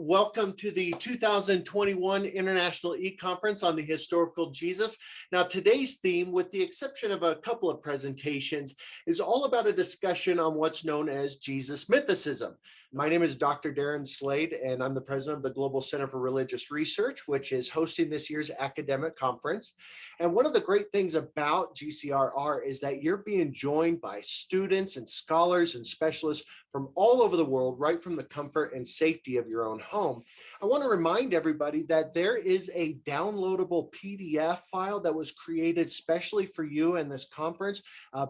Welcome to the 2021 International eConference on the Historical Jesus. Now, today's theme, with the exception of a couple of presentations, is all about a discussion on what's known as Jesus mythicism. My name is Dr. Darren Slade, and I'm the president of the Global Center for Religious Research, which is hosting this year's academic conference. And one of the great things about GCRR is that you're being joined by students and scholars and specialists from all over the world, right from the comfort and safety of your own home. I want to remind everybody that there is a downloadable PDF file that was created specially for you and this conference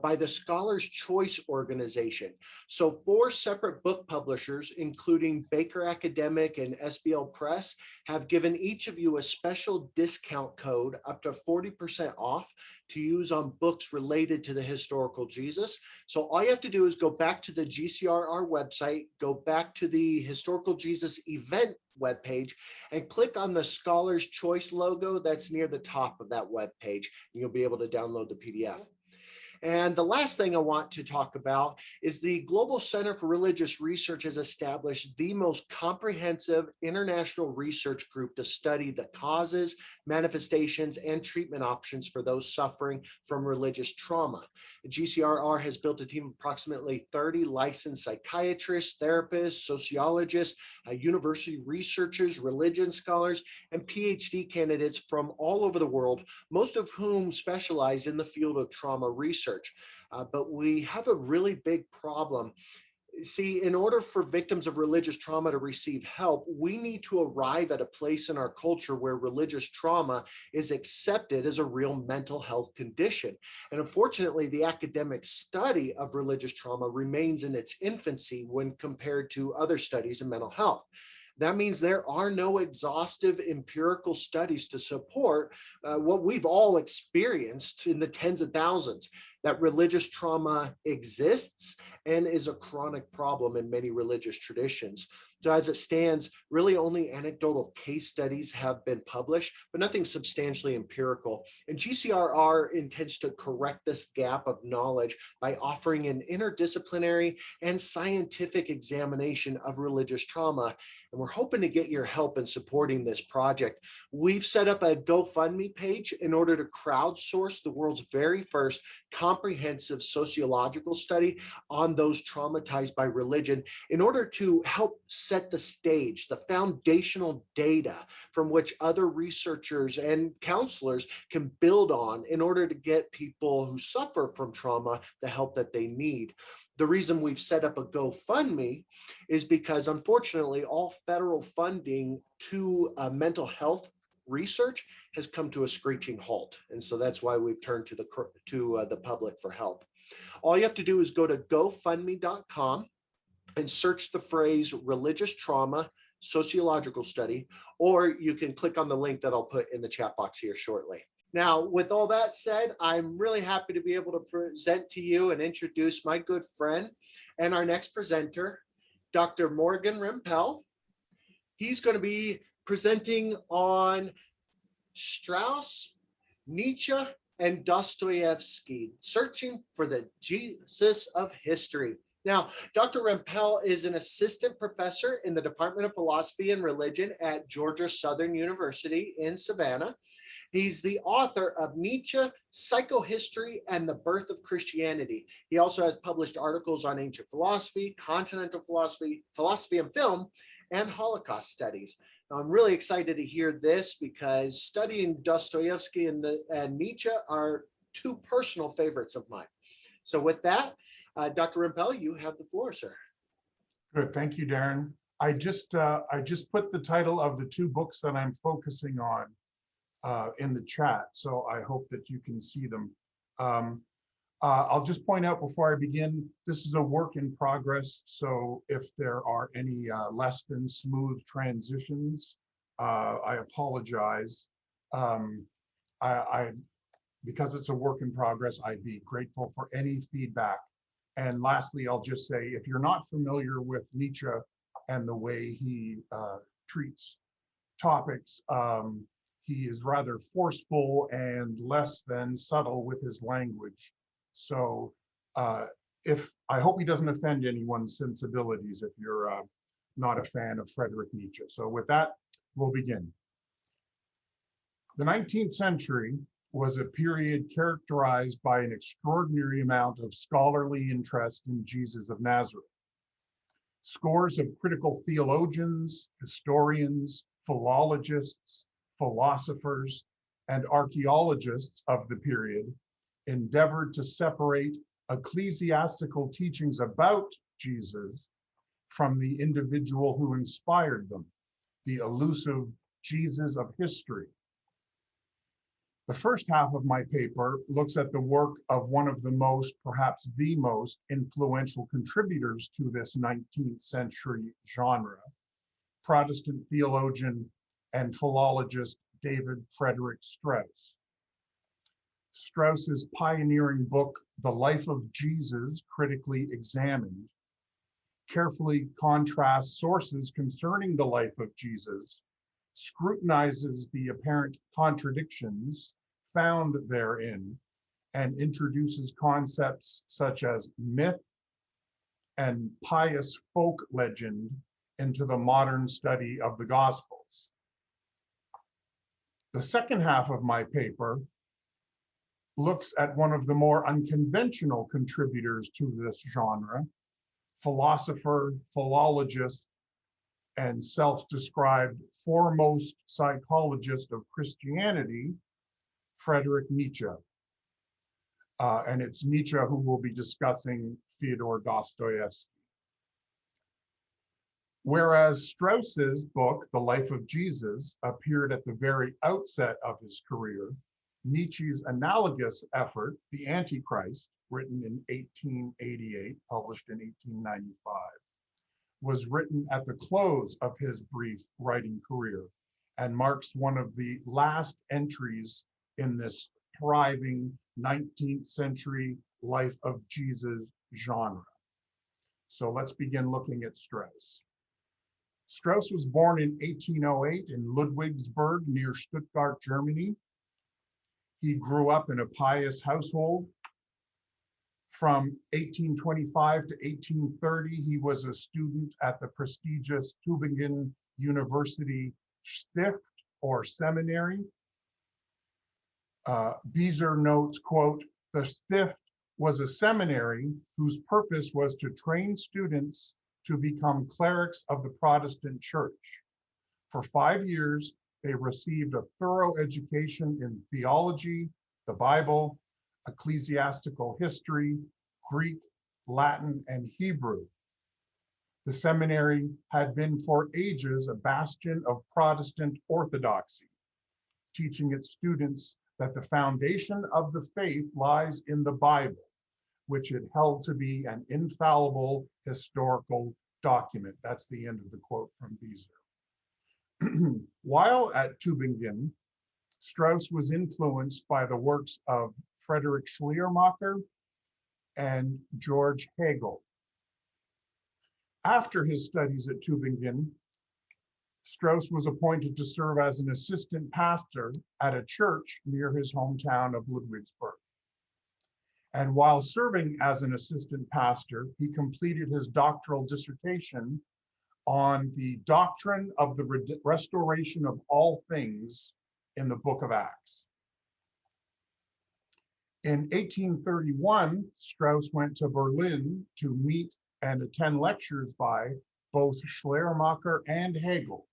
by the Scholars Choice Organization. So 4 separate book publishers, including Baker Academic and SBL Press, have given each of you a special discount code up to 40% off to use on books related to the historical Jesus. So all you have to do is go back to the GCRR website, go back to the Historical Jesus event webpage, and click on the Scholars Choice logo that's near the top of that webpage, and you'll be able to download the PDF. And the last thing I want to talk about is the Global Center for Religious Research has established the most comprehensive international research group to study the causes, manifestations, and treatment options for those suffering from religious trauma. The GCRR has built a team of approximately 30 licensed psychiatrists, therapists, sociologists, university researchers, religion scholars, and PhD candidates from all over the world, most of whom specialize in the field of trauma research. But we have a really big problem. See, in order for victims of religious trauma to receive help, we need to arrive at a place in our culture where religious trauma is accepted as a real mental health condition. And unfortunately, the academic study of religious trauma remains in its infancy when compared to other studies in mental health. That means there are no exhaustive empirical studies to support what we've all experienced in the tens of thousands, that religious trauma exists and is a chronic problem in many religious traditions. So as it stands, really only anecdotal case studies have been published, but nothing substantially empirical. And GCRR intends to correct this gap of knowledge by offering an interdisciplinary and scientific examination of religious trauma. And we're hoping to get your help in supporting this project. We've set up a GoFundMe page in order to crowdsource the world's very first comprehensive sociological study on those traumatized by religion in order to help set the stage, the foundational data from which other researchers and counselors can build on in order to get people who suffer from trauma the help that they need. The reason we've set up a GoFundMe is because, unfortunately, all federal funding to mental health research has come to a screeching halt. And so that's why we've turned to the public for help. All you have to do is go to GoFundMe.com and search the phrase religious trauma sociological study, or you can click on the link that I'll put in the chat box here shortly. Now, with all that said, I'm really happy to be able to present to you and introduce my good friend and our next presenter, Dr. Morgan Rempel. He's going to be presenting on Strauss, Nietzsche, and Dostoyevsky, searching for the Jesus of history. Now, Dr. Rempel is an assistant professor in the Department of Philosophy and Religion at Georgia Southern University in Savannah. He's the author of Nietzsche, Psychohistory, and the Birth of Christianity. He also has published articles on ancient philosophy, continental philosophy, philosophy and film, and Holocaust studies. Now, I'm really excited to hear this because studying Dostoyevsky and Nietzsche are 2 personal favorites of mine. So with that, Dr. Rempel, you have the floor, sir. Good, thank you, Darren. I just put the title of the 2 books that I'm focusing on in the chat, so I hope that you can see them. I'll just point out before I begin, this is a work in progress, so if there are any less than smooth transitions, I apologize. Because it's a work in progress, I'd be grateful for any feedback. And lastly, I'll just say, if you're not familiar with Nietzsche and the way he treats topics, he is rather forceful and less than subtle with his language. So I hope he doesn't offend anyone's sensibilities if you're not a fan of Friedrich Nietzsche. So with that, we'll begin. The 19th century was a period characterized by an extraordinary amount of scholarly interest in Jesus of Nazareth. Scores of critical theologians, historians, philologists, philosophers, and archaeologists of the period endeavored to separate ecclesiastical teachings about Jesus from the individual who inspired them, the elusive Jesus of history. The first half of my paper looks at the work of one of the most, perhaps the most influential contributors to this 19th century genre, Protestant theologian and philologist David Frederick Strauss. Strauss's pioneering book, The Life of Jesus, Critically Examined, carefully contrasts sources concerning the life of Jesus, scrutinizes the apparent contradictions found therein, and introduces concepts such as myth and pious folk legend into the modern study of the Gospels. The second half of my paper looks at one of the more unconventional contributors to this genre, philosopher, philologist, and self-described foremost psychologist of Christianity, Friedrich Nietzsche. And it's Nietzsche who will be discussing Fyodor Dostoyevsky. Whereas Strauss's book, The Life of Jesus, appeared at the very outset of his career, Nietzsche's analogous effort, The Antichrist, written in 1888, published in 1895, was written at the close of his brief writing career and marks one of the last entries in this thriving 19th century life of Jesus genre. So let's begin looking at Strauss. Strauss was born in 1808 in Ludwigsburg near Stuttgart, Germany. He grew up in a pious household. From 1825 to 1830, he was a student at the prestigious Tübingen University Stift or seminary. Beezer notes, quote, "The Stift was a seminary whose purpose was to train students to become clerics of the Protestant Church. For 5 years, they received a thorough education in theology, the Bible, ecclesiastical history, Greek, Latin, and Hebrew. The seminary had been for ages a bastion of Protestant orthodoxy, teaching its students that the foundation of the faith lies in the Bible, which it held to be an infallible historical document." That's the end of the quote from Beezer. While at Tübingen, Strauss was influenced by the works of Friedrich Schleiermacher and George Hegel. After his studies at Tübingen, Strauss was appointed to serve as an assistant pastor at a church near his hometown of Ludwigsburg. And while serving as an assistant pastor, he completed his doctoral dissertation on the doctrine of the restoration of all things in the Book of Acts. In 1831, Strauss went to Berlin to meet and attend lectures by both Schleiermacher and Hegel.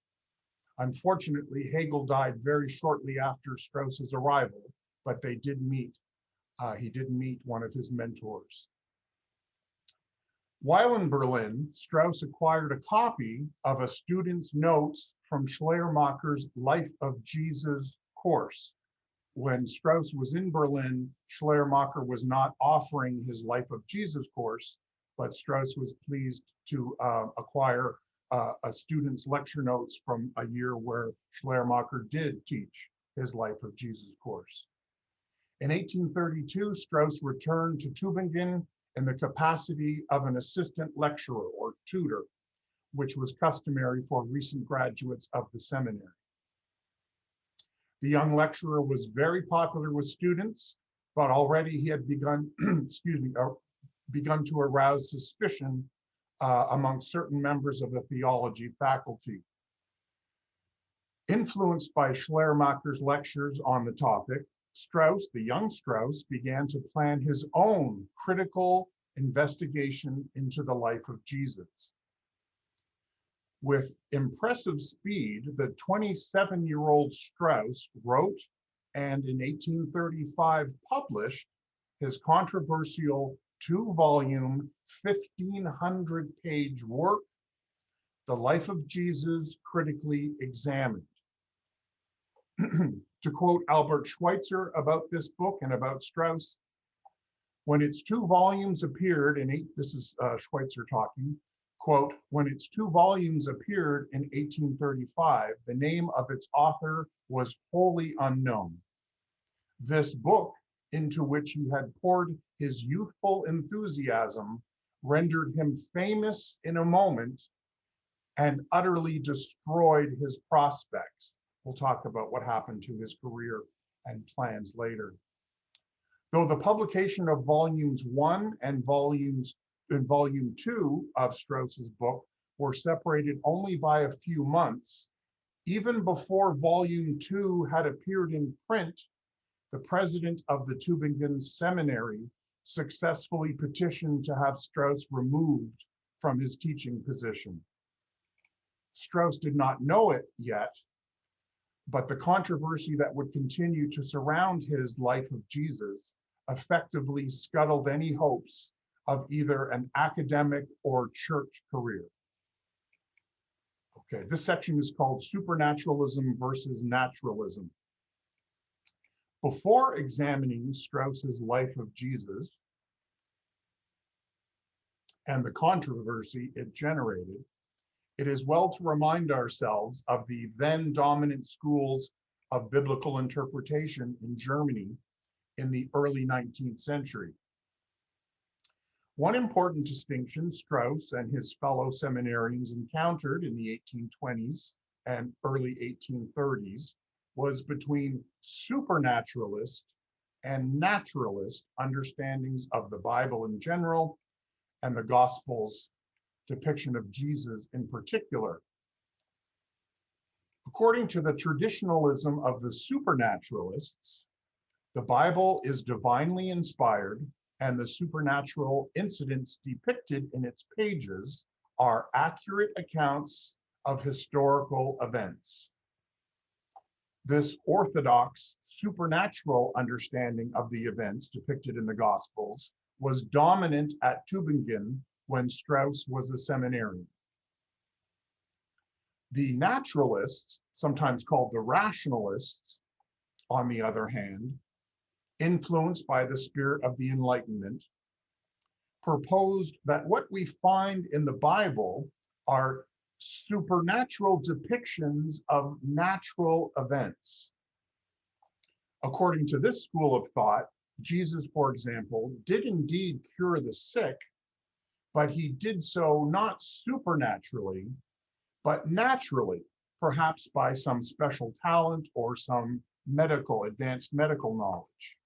Unfortunately, Hegel died very shortly after Strauss's arrival, but they did meet. He did meet one of his mentors. While in Berlin, Strauss acquired a copy of a student's notes from Schleiermacher's Life of Jesus course. When Strauss was in Berlin, Schleiermacher was not offering his Life of Jesus course, but Strauss was pleased to acquire a student's lecture notes from a year where Schleiermacher did teach his Life of Jesus course. In 1832, Strauss returned to Tübingen in the capacity of an assistant lecturer or tutor, which was customary for recent graduates of the seminary. The young lecturer was very popular with students, but already he had begun, begun to arouse suspicion among certain members of the theology faculty. Influenced by Schleiermacher's lectures on the topic, Strauss, the young Strauss, began to plan his own critical investigation into the life of Jesus. With impressive speed, the 27-year-old Strauss wrote and in 1835 published his controversial 2-volume, 1,500-page work, The Life of Jesus Critically Examined. To quote Albert Schweitzer about this book and about Strauss, when its 2 volumes appeared in, this is Schweitzer talking, quote, when its 2 volumes appeared in 1835, the name of its author was wholly unknown. This book, into which he had poured his youthful enthusiasm, rendered him famous in a moment and utterly destroyed his prospects. We'll talk about what happened to his career and plans later. Though the publication of volumes 1 and volume 2 of Strauss's book were separated only by a few months, even before volume 2 had appeared in print, the president of the Tübingen Seminary successfully petitioned to have Strauss removed from his teaching position. Strauss did not know it yet, but the controversy that would continue to surround his Life of Jesus effectively scuttled any hopes of either an academic or church career. Okay, this section is called Supernaturalism versus Naturalism. Before examining Strauss's Life of Jesus and the controversy it generated, it is well to remind ourselves of the then dominant schools of biblical interpretation in Germany in the early 19th century. One important distinction Strauss and his fellow seminarians encountered in the 1820s and early 1830s was between supernaturalist and naturalist understandings of the Bible in general and the Gospels' depiction of Jesus in particular. According to the traditionalism of the supernaturalists, the Bible is divinely inspired, and the supernatural incidents depicted in its pages are accurate accounts of historical events. This orthodox supernatural understanding of the events depicted in the Gospels was dominant at Tübingen when Strauss was a seminarian. The naturalists, sometimes called the rationalists, on the other hand, influenced by the spirit of the Enlightenment, proposed that what we find in the Bible are supernatural depictions of natural events. According to this school of thought, Jesus, for example, did indeed cure the sick, but he did so not supernaturally, but naturally, perhaps by some special talent or some advanced medical knowledge.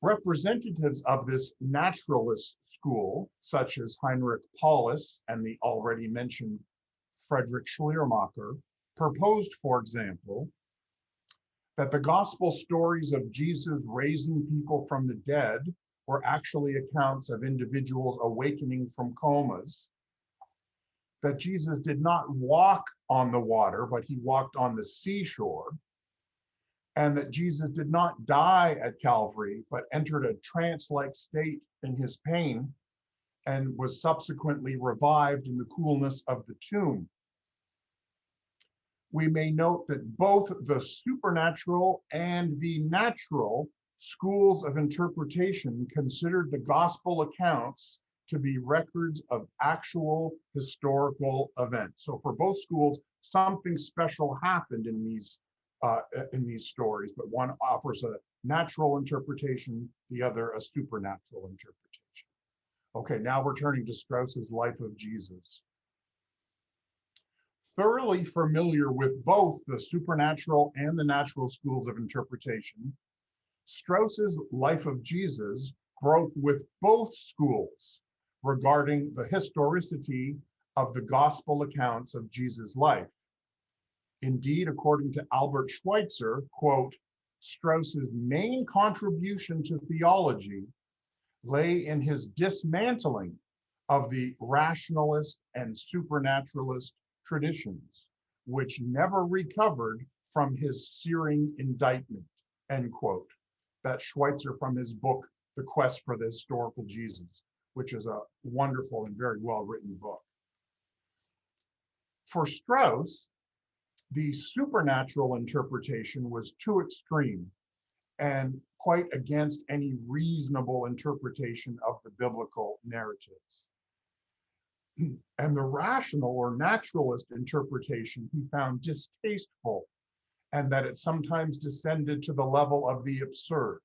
Representatives of this naturalist school, such as Heinrich Paulus and the already mentioned Friedrich Schleiermacher, proposed, for example, that the gospel stories of Jesus raising people from the dead were actually accounts of individuals awakening from comas, that Jesus did not walk on the water, but he walked on the seashore, and that Jesus did not die at Calvary, but entered a trance-like state in his pain and was subsequently revived in the coolness of the tomb. We may note that both the supernatural and the natural schools of interpretation considered the gospel accounts to be records of actual historical events. So for both schools, something special happened in these stories, but one offers a natural interpretation, the other a supernatural interpretation. Okay, now we're turning to Strauss's Life of Jesus. Thoroughly familiar with both the supernatural and the natural schools of interpretation, Strauss's Life of Jesus broke with both schools regarding the historicity of the gospel accounts of Jesus' life. Indeed, according to Albert Schweitzer, quote, Strauss's main contribution to theology lay in his dismantling of the rationalist and supernaturalist traditions, which never recovered from his searing indictment, end quote. That's Schweitzer from his book, The Quest for the Historical Jesus, which is a wonderful and very well-written book. For Strauss, the supernatural interpretation was too extreme and quite against any reasonable interpretation of the biblical narratives. And the rational or naturalist interpretation he found distasteful, and that it sometimes descended to the level of the absurd.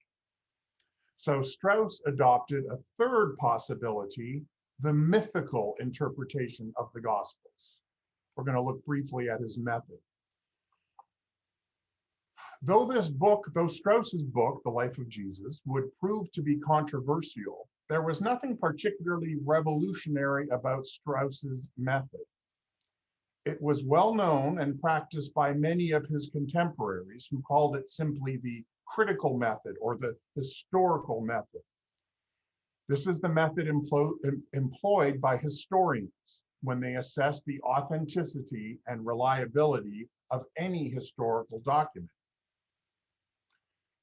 So Strauss adopted a third possibility, the mythical interpretation of the Gospels. We're going to look briefly at his method. Though Strauss's book, The Life of Jesus, would prove to be controversial, there was nothing particularly revolutionary about Strauss's method. It was well known and practiced by many of his contemporaries who called it simply the critical method or the historical method. This is the method employed by historians when they assess the authenticity and reliability of any historical document.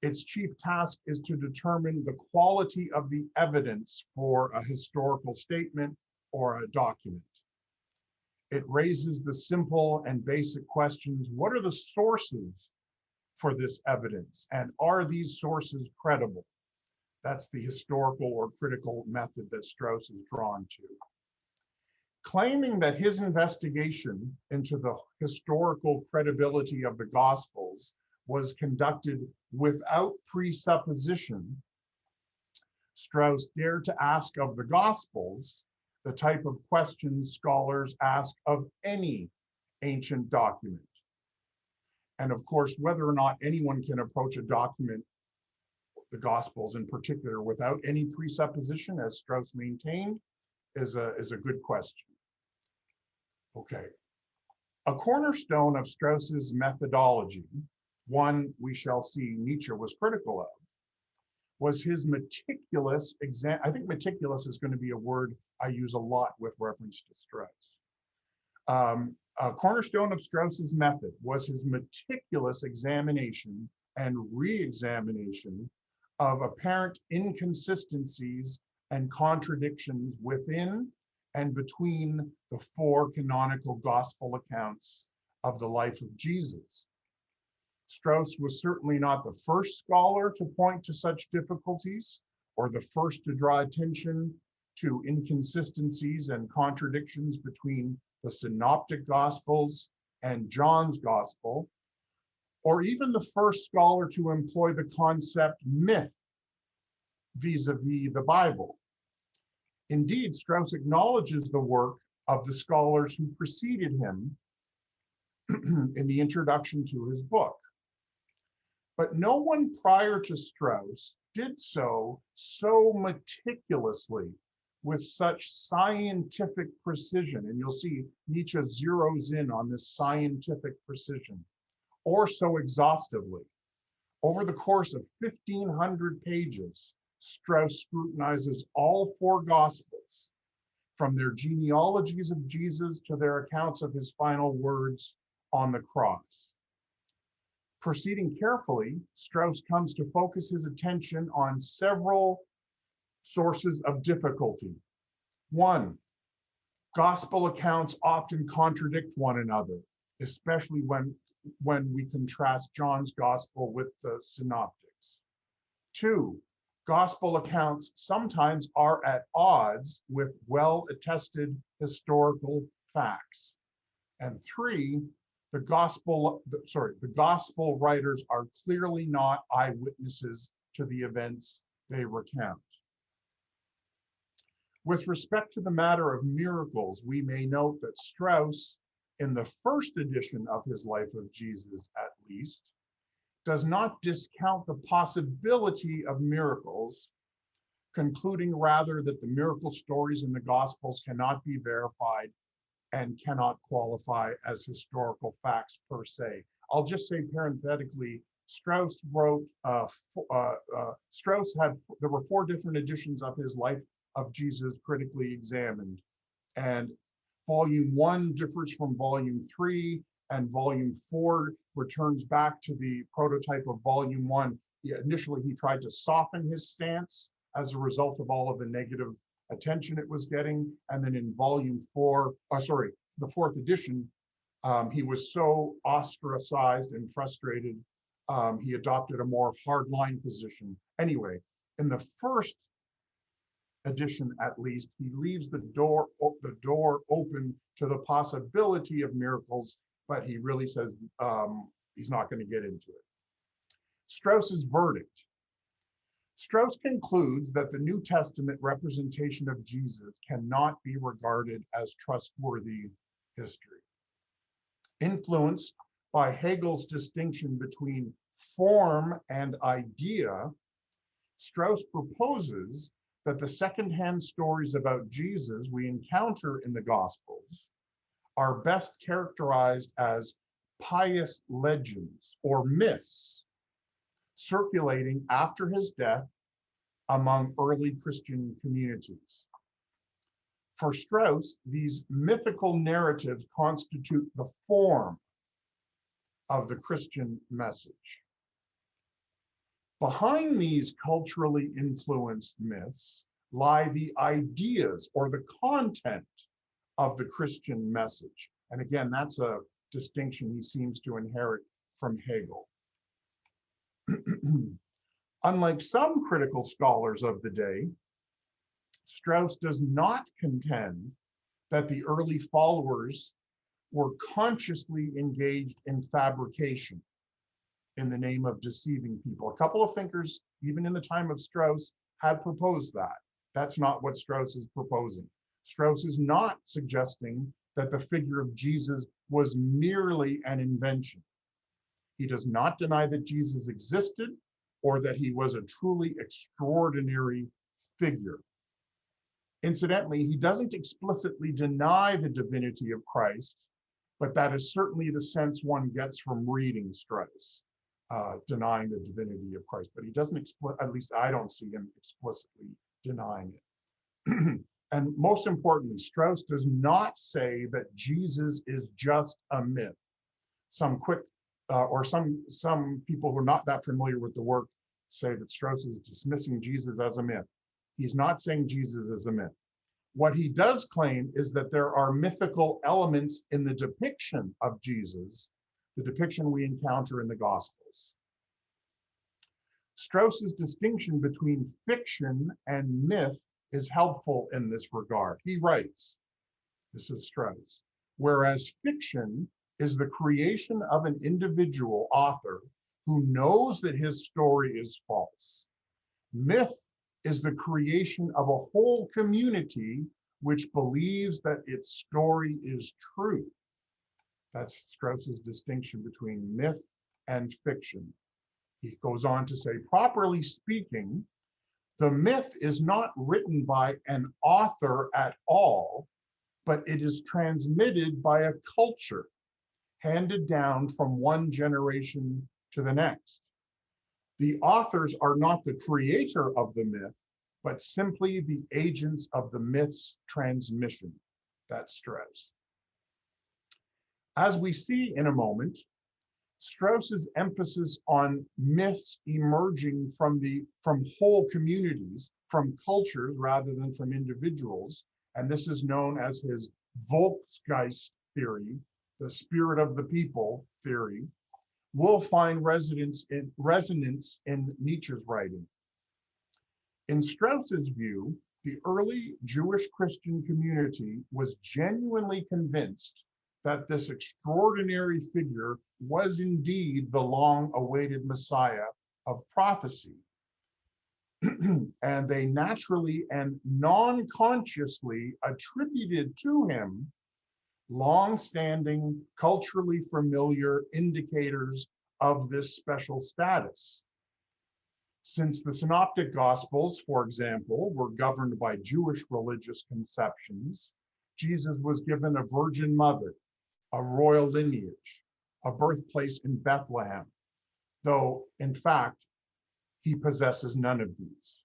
Its chief task is to determine the quality of the evidence for a historical statement or a document. It raises the simple and basic questions: what are the sources for this evidence? And are these sources credible? That's the historical or critical method that Strauss is drawn to. Claiming that his investigation into the historical credibility of the Gospels was conducted without presupposition, Strauss dared to ask of the Gospels the type of questions scholars ask of any ancient document. And of course, whether or not anyone can approach a document, the Gospels in particular, without any presupposition, as Strauss maintained, is a good question. Okay. A cornerstone of Strauss's methodology, one we shall see Nietzsche was critical of, was his meticulous I think meticulous is going to be a word I use a lot with reference to Strauss. A cornerstone of Strauss's method was his meticulous examination and re-examination of apparent inconsistencies and contradictions within and between the four canonical gospel accounts of the life of Jesus. Strauss was certainly not the first scholar to point to such difficulties or the first to draw attention to inconsistencies and contradictions between the synoptic gospels and John's gospel, or even the first scholar to employ the concept myth vis-a-vis the Bible. Indeed, Strauss acknowledges the work of the scholars who preceded him in the introduction to his book. But no one prior to Strauss did so meticulously with such scientific precision. And you'll see Nietzsche zeroes in on this scientific precision, or so exhaustively. Over the course of 1,500 pages, Strauss scrutinizes all four Gospels, from their genealogies of Jesus to their accounts of his final words on the cross. Proceeding carefully, Strauss comes to focus his attention on several sources of difficulty. One, Gospel accounts often contradict one another, especially when we contrast John's Gospel with the synoptics. Two, Gospel accounts sometimes are at odds with well-attested historical facts. And three, the gospel writers are clearly not eyewitnesses to the events they recount. With respect to the matter of miracles, we may note that Strauss, in the first edition of his Life of Jesus at least, does not discount the possibility of miracles, concluding rather that the miracle stories in the Gospels cannot be verified and cannot qualify as historical facts per se. I'll just say parenthetically, Strauss wrote, there were 4 different editions of his Life of Jesus critically examined. And volume 1 differs from volume 3, and volume 4 returns back to the prototype of volume 1. Initially, he tried to soften his stance as a result of all of the negative attention it was getting. And then in volume 4, the 4th edition, he was so ostracized and frustrated, he adopted a more hardline position. Anyway, in the first edition, at least, he leaves the door open to the possibility of miracles, but he really says he's not going to get into it. Strauss's verdict. Strauss concludes that the New Testament representation of Jesus cannot be regarded as trustworthy history. Influenced by Hegel's distinction between form and idea, Strauss proposes that the secondhand stories about Jesus we encounter in the Gospels are best characterized as pious legends or myths circulating after his death among early Christian communities. For Strauss, these mythical narratives constitute the form of the Christian message. Behind these culturally influenced myths lie the ideas or the content of the Christian message. And again, that's a distinction he seems to inherit from Hegel. Unlike some critical scholars of the day, Strauss does not contend that the early followers were consciously engaged in fabrication in the name of deceiving people. A couple of thinkers, even in the time of Strauss, had proposed that. That's not what Strauss is proposing. Strauss is not suggesting that the figure of Jesus was merely an invention. He does not deny that Jesus existed or that he was a truly extraordinary figure. Incidentally, he doesn't explicitly deny the divinity of Christ, but that is certainly the sense one gets from reading Strauss, denying the divinity of Christ. But he doesn't, at least I don't see him explicitly denying it. And most importantly, Strauss does not say that Jesus is just a myth. Some people who are not that familiar with the work say that Strauss is dismissing Jesus as a myth. He's not saying Jesus is a myth. What he does claim is that there are mythical elements in the depiction of Jesus, the depiction we encounter in the Gospels. Strauss's distinction between fiction and myth is helpful in this regard. He writes, this is Strauss, whereas fiction is the creation of an individual author who knows that his story is false. Myth is the creation of a whole community which believes that its story is true. That's Strauss's distinction between myth and fiction. He goes on to say, properly speaking, the myth is not written by an author at all, but it is transmitted by a culture, handed down from one generation to the next. The authors are not the creator of the myth, but simply the agents of the myth's transmission. That's Strauss. As we see in a moment, Strauss's emphasis on myths emerging from whole communities, from cultures rather than from individuals, and this is known as his Volksgeist theory, the spirit of the people theory, will find resonance in Nietzsche's writing. In Strauss's view, the early Jewish Christian community was genuinely convinced that this extraordinary figure was indeed the long-awaited Messiah of prophecy. And they naturally and non-consciously attributed to him long-standing, culturally familiar indicators of this special status. Since the Synoptic Gospels, for example, were governed by Jewish religious conceptions, Jesus was given a virgin mother, a royal lineage, a birthplace in Bethlehem, though in fact, he possesses none of these.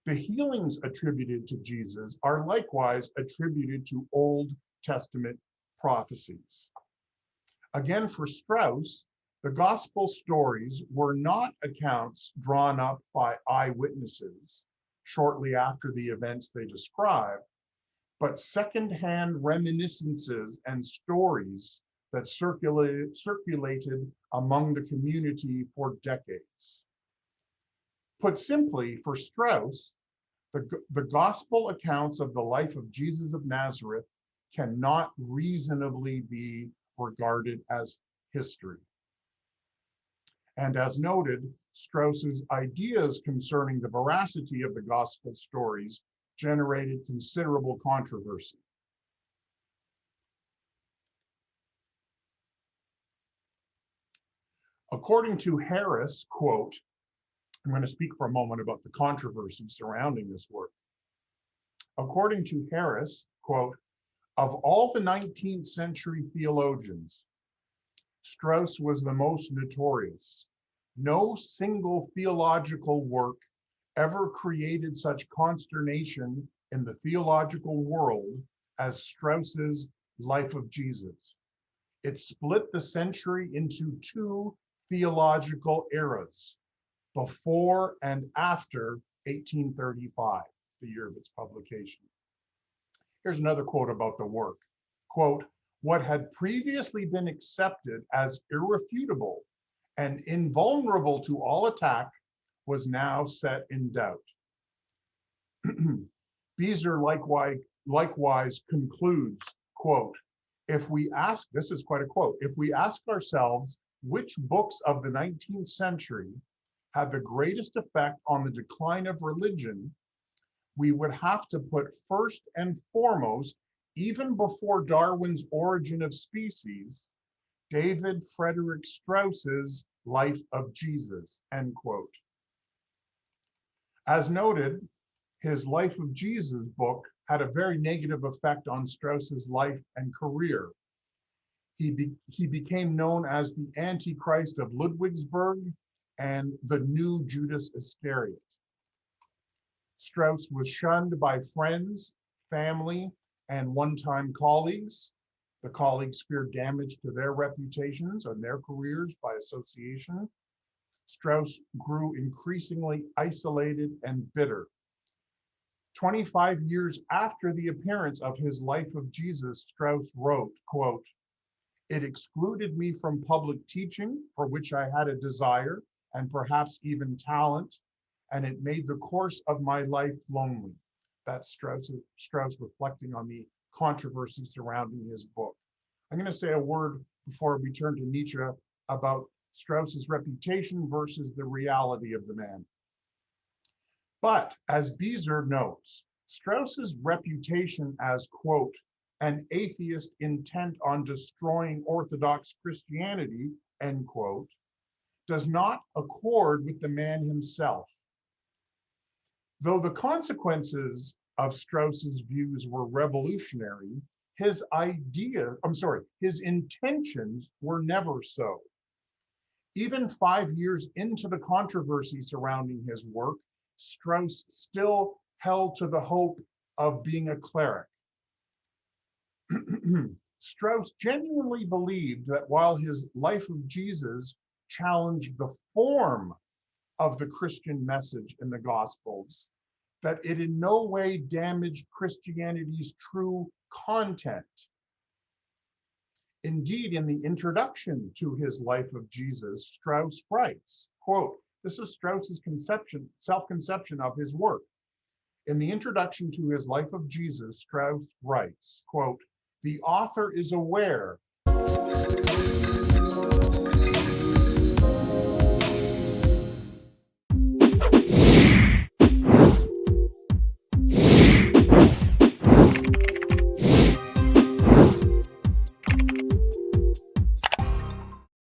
The healings attributed to Jesus are likewise attributed to Old Testament prophecies. Again, for Strauss, the gospel stories were not accounts drawn up by eyewitnesses shortly after the events they describe, but secondhand reminiscences and stories that circulated among the community for decades. Put simply, for Strauss, the gospel accounts of the life of Jesus of Nazareth cannot reasonably be regarded as history. And as noted, Strauss's ideas concerning the veracity of the gospel stories generated considerable controversy. According to Harris, quote, I'm going to speak for a moment about the controversy surrounding this work. According to Harris, quote, of all the 19th century theologians, Strauss was the most notorious. No single theological work ever created such consternation in the theological world as Strauss's Life of Jesus. It split the century into two theological eras, before and after 1835, the year of its publication. Here's another quote about the work. Quote, what had previously been accepted as irrefutable and invulnerable to all attack was now set in doubt. Beezer likewise concludes, quote, if we ask, this is quite a quote, if we ask ourselves which books of the 19th century had the greatest effect on the decline of religion, we would have to put first and foremost, even before Darwin's Origin of Species, David Frederick Strauss's Life of Jesus, end quote. As noted, his Life of Jesus book had a very negative effect on Strauss's life and career. He became known as the Antichrist of Ludwigsburg and the new Judas Iscariot. Strauss was shunned by friends, family, and one-time colleagues. The colleagues feared damage to their reputations and their careers by association. Strauss grew increasingly isolated and bitter. 25 years after the appearance of his Life of Jesus, Strauss wrote, quote, it excluded me from public teaching, for which I had a desire and perhaps even talent, and it made the course of my life lonely. That's Strauss reflecting on the controversy surrounding his book. I'm going to say a word before we turn to Nietzsche about Strauss's reputation versus the reality of the man. But as Beezer notes, Strauss's reputation as, quote, an atheist intent on destroying Orthodox Christianity, end quote, does not accord with the man himself. Though the consequences of Strauss's views were revolutionary, his intentions were never so. Even 5 years into the controversy surrounding his work, Strauss still held to the hope of being a cleric. Strauss genuinely believed that while his Life of Jesus challenged the form of the Christian message in the Gospels, that it in no way damaged Christianity's true content. Indeed, in the introduction to his Life of Jesus, Strauss writes, quote, this is Strauss's self-conception of his work. In the introduction to his Life of Jesus, Strauss writes, quote, the author is aware